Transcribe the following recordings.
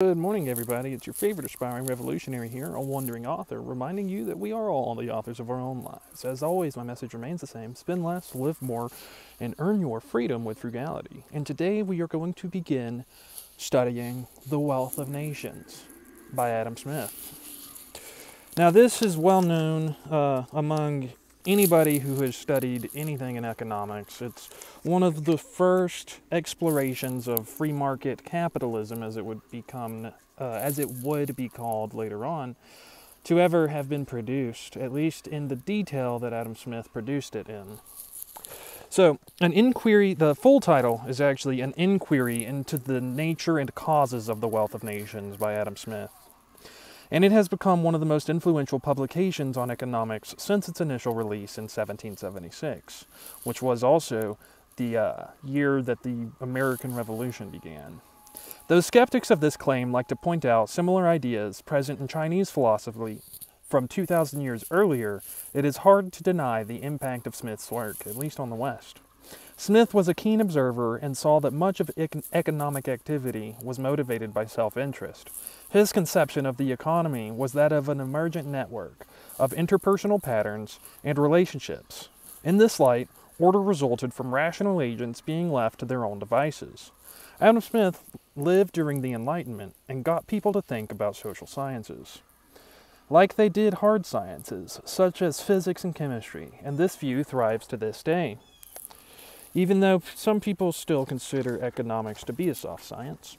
Good morning, everybody. It's your favorite aspiring revolutionary here, a wandering author, reminding you that we are all the authors of our own lives. As always, my message remains the same: spend less, live more, and earn your freedom with frugality. And today we are going to begin studying The Wealth of Nations by Adam Smith. Now, this is well known among anybody who has studied anything in economics. It's one of the first explorations of free market capitalism, as it would be called later on, to ever have been produced, at least in the detail that Adam Smith produced it in. So, the full title is actually An Inquiry into the Nature and Causes of the Wealth of Nations by Adam Smith. And it has become one of the most influential publications on economics since its initial release in 1776, which was also the year that the American Revolution began. Though skeptics of this claim like to point out similar ideas present in Chinese philosophy from 2,000 years earlier, it is hard to deny the impact of Smith's work, at least on the West. Smith was a keen observer and saw that much of economic activity was motivated by self-interest. His conception of the economy was that of an emergent network of interpersonal patterns and relationships. In this light, order resulted from rational agents being left to their own devices. Adam Smith lived during the Enlightenment and got people to think about social sciences, like they did hard sciences, such as physics and chemistry, and this view thrives to this day, even though some people still consider economics to be a soft science.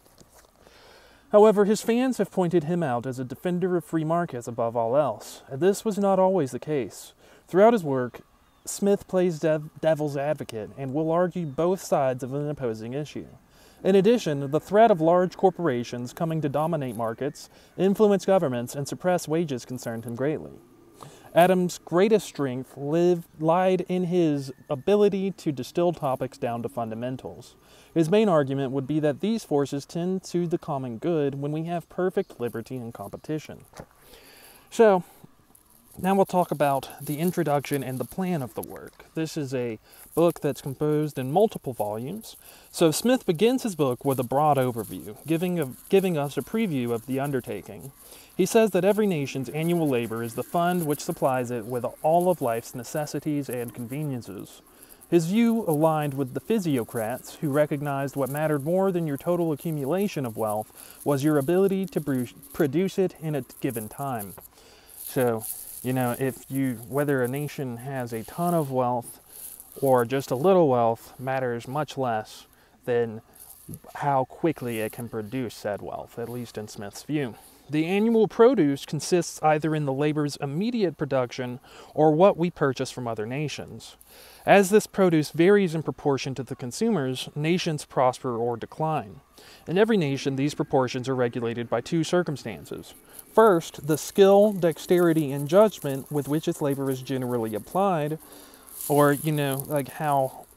However, his fans have pointed him out as a defender of free markets above all else, and this was not always the case. Throughout his work, Smith plays devil's advocate and will argue both sides of an opposing issue. In addition, the threat of large corporations coming to dominate markets, influence governments, and suppress wages concerned him greatly. Adam's greatest strength lied in his ability to distill topics down to fundamentals. His main argument would be that these forces tend to the common good when we have perfect liberty and competition. So, now we'll talk about the introduction and the plan of the work. This is a book that's composed in multiple volumes. So Smith begins his book with a broad overview, giving us a preview of the undertaking. He says that every nation's annual labor is the fund which supplies it with all of life's necessities and conveniences. His view aligned with the physiocrats, who recognized what mattered more than your total accumulation of wealth was your ability to produce it in a given time. So, whether a nation has a ton of wealth or just a little wealth matters much less than how quickly it can produce said wealth, at least in Smith's view. The annual produce consists either in the labor's immediate production or what we purchase from other nations. As this produce varies in proportion to the consumers, nations prosper or decline. In every nation, these proportions are regulated by two circumstances. First, the skill, dexterity, and judgment with which its labor is generally applied, or, how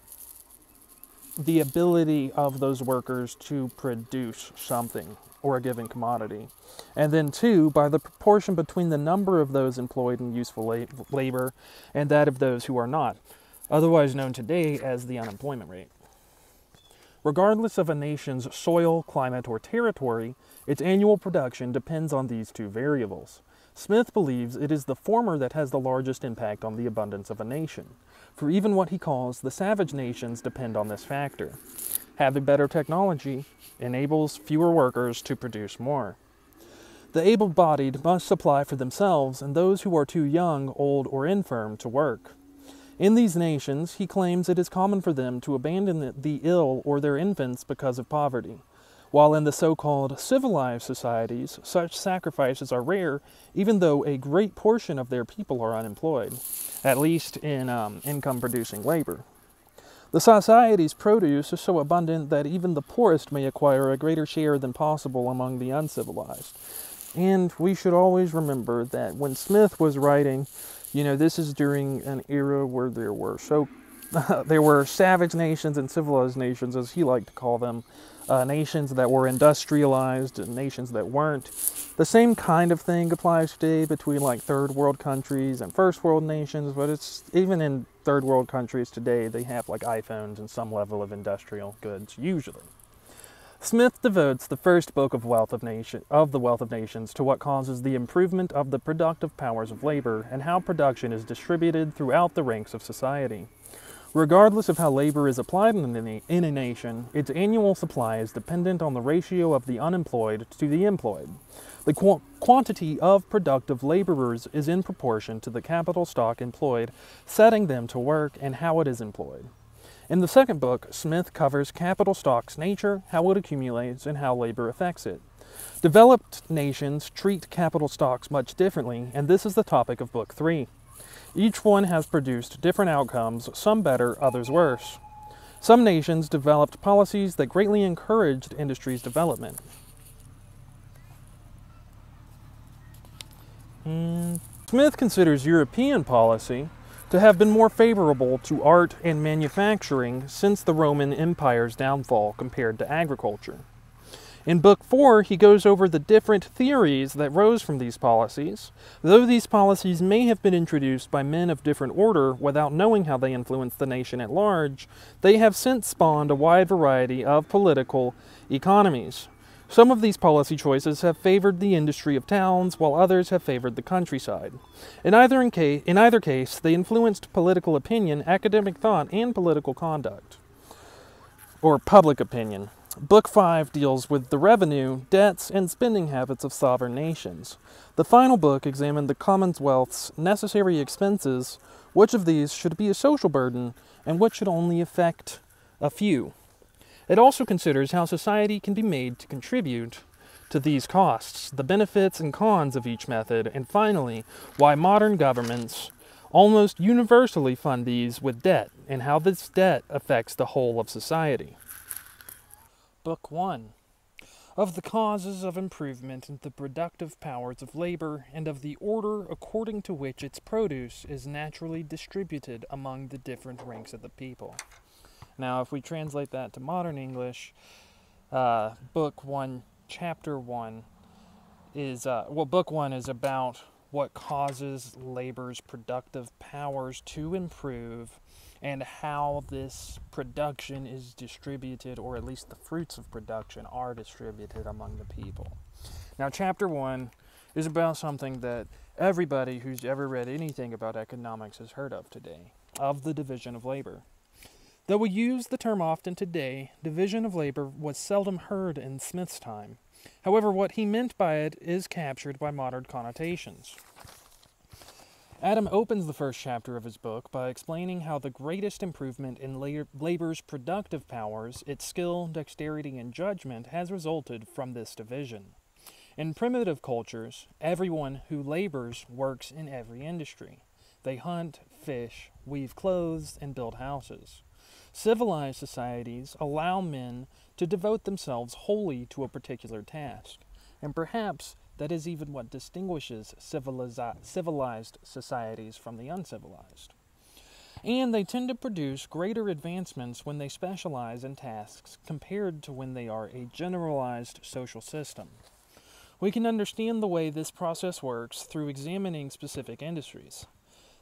the ability of those workers to produce something or a given commodity. And then two, by the proportion between the number of those employed in useful labor and that of those who are not, otherwise known today as the unemployment rate. Regardless of a nation's soil, climate, or territory, its annual production depends on these two variables. Smith believes it is the former that has the largest impact on the abundance of a nation, for even what he calls the savage nations depend on this factor. Having better technology enables fewer workers to produce more. The able-bodied must supply for themselves and those who are too young, old, or infirm to work. In these nations, he claims it is common for them to abandon the ill or their infants because of poverty, while in the so-called civilized societies, such sacrifices are rare, even though a great portion of their people are unemployed, at least in income-producing labor. The society's produce is so abundant that even the poorest may acquire a greater share than possible among the uncivilized. And we should always remember that when Smith was writing, this is during an era where there were savage nations and civilized nations, as he liked to call them, nations that were industrialized and nations that weren't. The same kind of thing applies today between third world countries and first world nations, but it's even in third world countries today, they have iPhones and some level of industrial goods, usually. Smith devotes the first book of the Wealth of Nations to what causes the improvement of the productive powers of labor and how production is distributed throughout the ranks of society. Regardless of how labor is applied in a nation, its annual supply is dependent on the ratio of the unemployed to the employed. The quantity of productive laborers is in proportion to the capital stock employed, setting them to work, and how it is employed. In the second book, Smith covers capital stock's nature, how it accumulates, and how labor affects it. Developed nations treat capital stocks much differently, and this is the topic of Book 3. Each one has produced different outcomes, some better, others worse. Some nations developed policies that greatly encouraged industry's development. Smith considers European policy to have been more favorable to art and manufacturing since the Roman Empire's downfall compared to agriculture. In Book 4, he goes over the different theories that rose from these policies. Though these policies may have been introduced by men of different order without knowing how they influenced the nation at large, they have since spawned a wide variety of political economies. Some of these policy choices have favored the industry of towns, while others have favored the countryside. In either case, they influenced political opinion, academic thought, and political conduct, or public opinion. Book 5 deals with the revenue, debts, and spending habits of sovereign nations. The final book examined the Commonwealth's necessary expenses, which of these should be a social burden, and which should only affect a few. It also considers how society can be made to contribute to these costs, the benefits and cons of each method, and finally, why modern governments almost universally fund these with debt, and how this debt affects the whole of society. Book 1. Of the causes of improvement in the productive powers of labor, and of the order according to which its produce is naturally distributed among the different ranks of the people. Now, if we translate that to modern English, Book 1, Chapter 1 is, Book 1 is about what causes labor's productive powers to improve and how this production is distributed, or at least the fruits of production are distributed among the people. Now, Chapter 1 is about something that everybody who's ever read anything about economics has heard of today, of the division of labor. Though we use the term often today, division of labor was seldom heard in Smith's time. However, what he meant by it is captured by modern connotations. Adam opens the first chapter of his book by explaining how the greatest improvement in labor's productive powers, its skill, dexterity, and judgment, has resulted from this division. In primitive cultures, everyone who labors works in every industry. They hunt, fish, weave clothes, and build houses. Civilized societies allow men to devote themselves wholly to a particular task, and perhaps that is even what distinguishes civilized societies from the uncivilized. And they tend to produce greater advancements when they specialize in tasks compared to when they are a generalized social system. We can understand the way this process works through examining specific industries.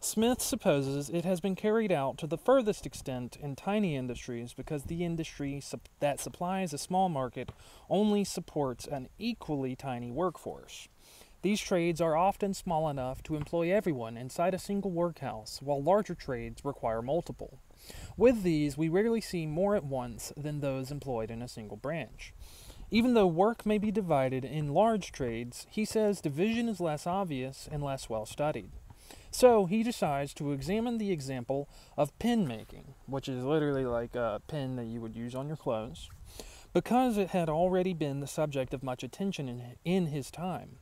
Smith supposes it has been carried out to the furthest extent in tiny industries because the industry that supplies a small market only supports an equally tiny workforce. These trades are often small enough to employ everyone inside a single workhouse, while larger trades require multiple. With these, we rarely see more at once than those employed in a single branch. Even though work may be divided in large trades, he says division is less obvious and less well studied. So he decides to examine the example of pen making, which is literally like a pen that you would use on your clothes, because it had already been the subject of much attention in his time.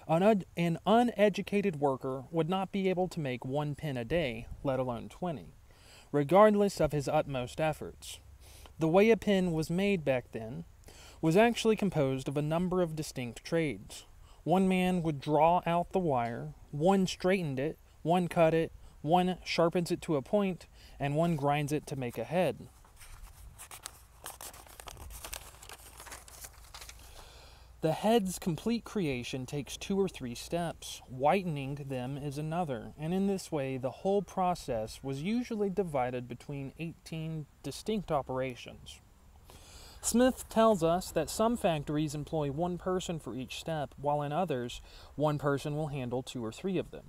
An uneducated worker would not be able to make 1 pen a day, let alone 20, regardless of his utmost efforts. The way a pen was made back then was actually composed of a number of distinct trades. One man would draw out the wire, one straightened it, one cut it, one sharpens it to a point, and one grinds it to make a head. The head's complete creation takes 2 or 3 steps. Whitening them is another, and in this way the whole process was usually divided between 18 distinct operations. Smith tells us that some factories employ one person for each step, while in others, one person will handle 2 or 3 of them.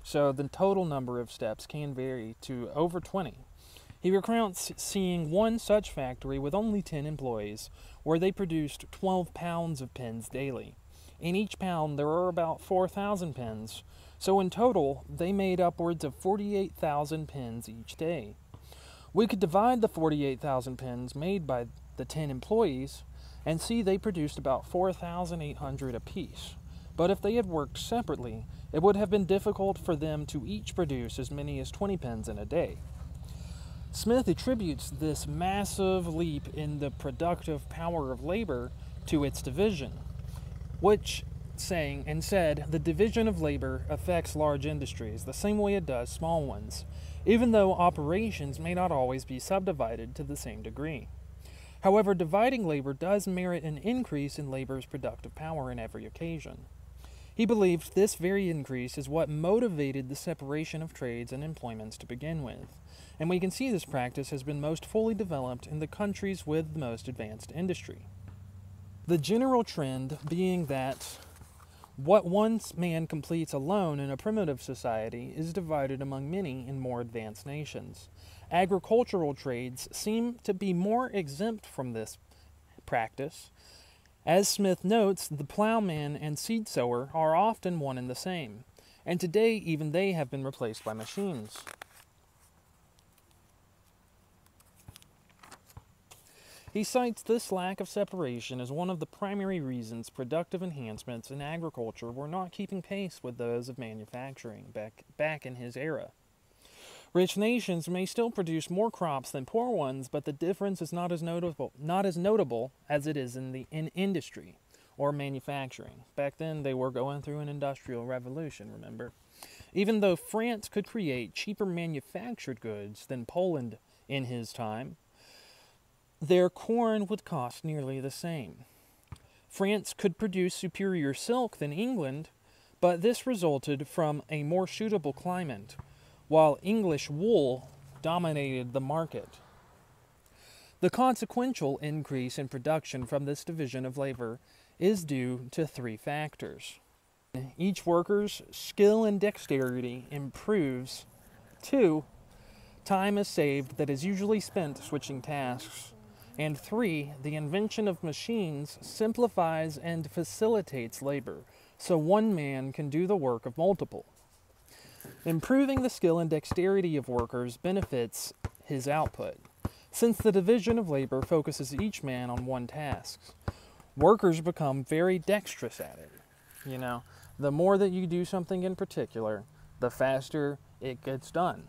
So the total number of steps can vary to over 20. He recounts seeing one such factory with only 10 employees, where they produced 12 pounds of pens daily. In each pound, there were about 4,000 pens, so in total, they made upwards of 48,000 pens each day. We could divide the 48,000 pens made by the 10 employees and see they produced about 4,800 apiece. But if they had worked separately, it would have been difficult for them to each produce as many as 20 pens in a day. Smith attributes this massive leap in the productive power of labor to its division, which said the division of labor affects large industries the same way it does small ones, even though operations may not always be subdivided to the same degree. However, dividing labor does merit an increase in labor's productive power in every occasion. He believed this very increase is what motivated the separation of trades and employments to begin with, and we can see this practice has been most fully developed in the countries with the most advanced industry. The general trend being that what one man completes alone in a primitive society is divided among many in more advanced nations. Agricultural trades seem to be more exempt from this practice. As Smith notes, the plowman and seed sower are often one and the same, and today even they have been replaced by machines. He cites this lack of separation as one of the primary reasons productive enhancements in agriculture were not keeping pace with those of manufacturing back in his era. Rich nations may still produce more crops than poor ones, but the difference is not as notable as it is in industry or manufacturing. Back then, they were going through an industrial revolution, remember? Even though France could create cheaper manufactured goods than Poland in his time, their corn would cost nearly the same. France could produce superior silk than England, but this resulted from a more suitable climate, while English wool dominated the market. The consequential increase in production from this division of labor is due to 3 factors. Each worker's skill and dexterity improves. 2, time is saved that is usually spent switching tasks. And 3, the invention of machines simplifies and facilitates labor, so one man can do the work of multiple. Improving the skill and dexterity of workers benefits his output, since the division of labor focuses each man on one task. Workers become very dexterous at it. The more that you do something in particular, the faster it gets done.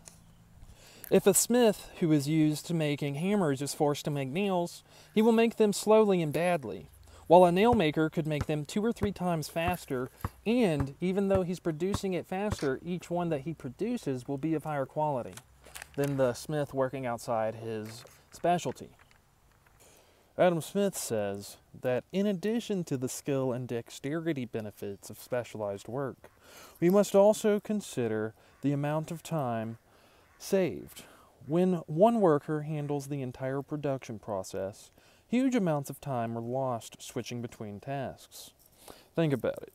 If a smith who is used to making hammers is forced to make nails, he will make them slowly and badly, while a nail maker could make them 2 or 3 times faster, and even though he's producing it faster, each one that he produces will be of higher quality than the smith working outside his specialty. Adam Smith says that in addition to the skill and dexterity benefits of specialized work, we must also consider the amount of time saved. When one worker handles the entire production process, huge amounts of time are lost switching between tasks. Think about it.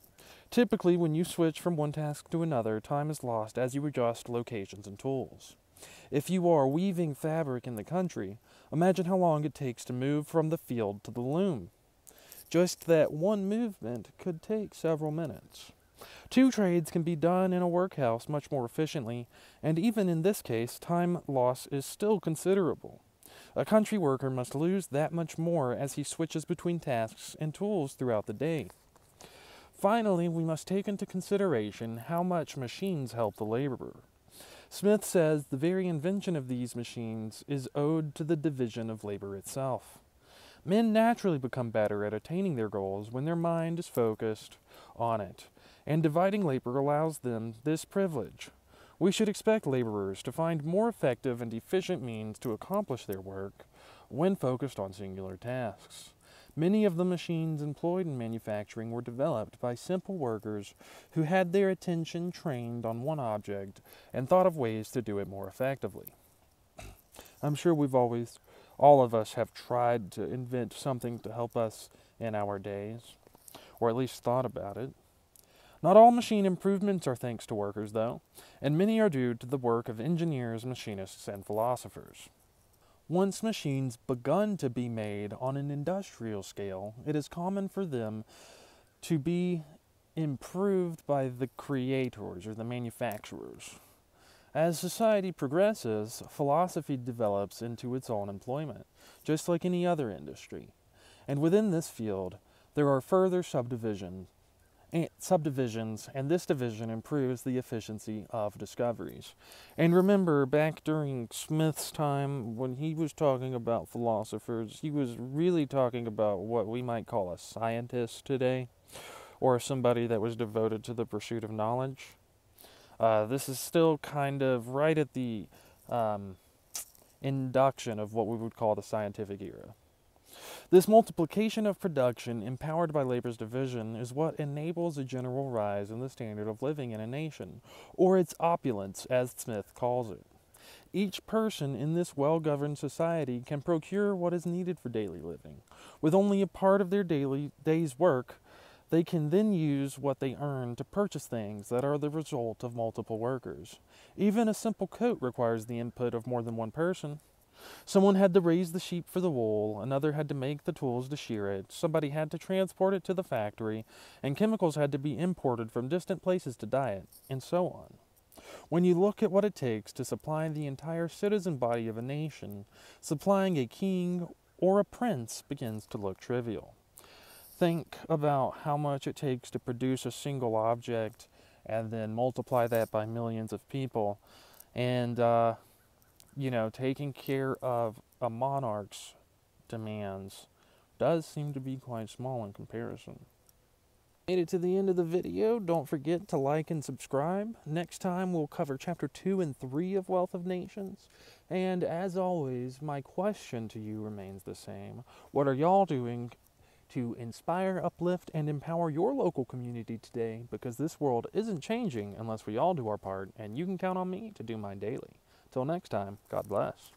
Typically, when you switch from one task to another, time is lost as you adjust locations and tools. If you are weaving fabric in the country, imagine how long it takes to move from the field to the loom. Just that one movement could take several minutes. 2 trades can be done in a workhouse much more efficiently, and even in this case, time loss is still considerable. A country worker must lose that much more as he switches between tasks and tools throughout the day. Finally, we must take into consideration how much machines help the laborer. Smith says the very invention of these machines is owed to the division of labor itself. Men naturally become better at attaining their goals when their mind is focused on it, and dividing labor allows them this privilege. We should expect laborers to find more effective and efficient means to accomplish their work when focused on singular tasks. Many of the machines employed in manufacturing were developed by simple workers who had their attention trained on one object and thought of ways to do it more effectively. I'm sure we've always All of us have tried to invent something to help us in our days, or at least thought about it. Not all machine improvements are thanks to workers, though, and many are due to the work of engineers, machinists, and philosophers. Once machines begun to be made on an industrial scale, it is common for them to be improved by the creators or the manufacturers. As society progresses, philosophy develops into its own employment, just like any other industry. And within this field, there are further subdivisions, and this division improves the efficiency of discoveries. And remember, back during Smith's time, when he was talking about philosophers, he was really talking about what we might call a scientist today, or somebody that was devoted to the pursuit of knowledge. This is still kind of right at the induction of what we would call the scientific era. This multiplication of production, empowered by labor's division, is what enables a general rise in the standard of living in a nation, or its opulence, as Smith calls it. Each person in this well-governed society can procure what is needed for daily living. With only a part of their day's work, they can then use what they earn to purchase things that are the result of multiple workers. Even a simple coat requires the input of more than one person. Someone had to raise the sheep for the wool, another had to make the tools to shear it, somebody had to transport it to the factory, and chemicals had to be imported from distant places to dye it, and so on. When you look at what it takes to supply the entire citizen body of a nation, supplying a king or a prince begins to look trivial. Think about how much it takes to produce a single object and then multiply that by millions of people, and taking care of a monarch's demands does seem to be quite small in comparison. Made it to the end of the video. Don't forget to like and subscribe. Next time we'll cover chapter 2 and 3 of Wealth of Nations. And as always, my question to you remains the same. What are y'all doing to inspire, uplift, and empower your local community today? Because this world isn't changing unless we all do our part, and you can count on me to do mine daily. Till next time, God bless.